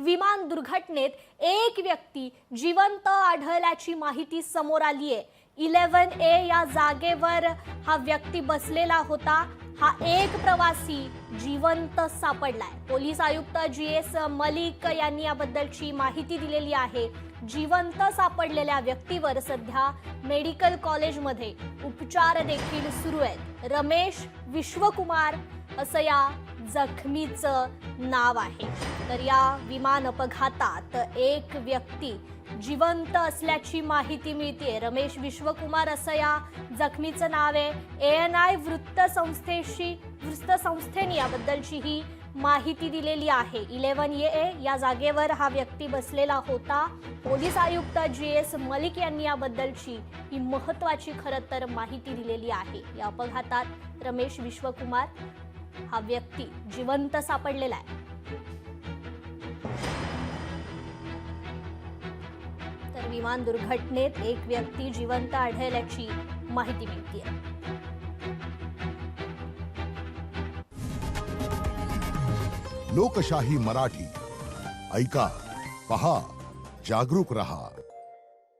विमान दुर्घटनेत एक व्यक्ती जिवंत आढळल्याची माहिती समोर आली आहे। 11A या जागेवर हा व्यक्ती बसलेला होता। हा एक प्रवासी जिवंत सापडलाय। पोलीस आयुक्त GS मलिक यांनी याबद्दलची माहिती दिलेली आहे। जिवंत सापडलेल्या व्यक्तीवर सध्या मेडिकल कॉलेजमध्ये उपचार देखील सुरू आहेत। रमेश विश्वकुमार असं या जखमीचं नाव आहे। तर या विमान अपघातात एक व्यक्ती जिवंत असल्याची माहिती मिळते। रमेश विश्वकुमार असं या जखमीचं नाव आहे। ANI वृत्तसंस्थेने याबद्दलची ही माहिती दिलेली आहे। 11A या जागेवर हा व्यक्ती बसलेला होता। पोलीस आयुक्त GS मलिक यांनी याबद्दलची ही महत्त्वाची खरं तर माहिती दिलेली आहे। या अपघातात रमेश विश्वकुमार हा व्यक्ती जिवंत सापडलेला आहे। तर विमान दुर्घटनेत एक व्यक्ती जिवंत आढळल्याची माहिती मिळते। लोकशाही मराठी ऐका, पहा, जागरूक रहा।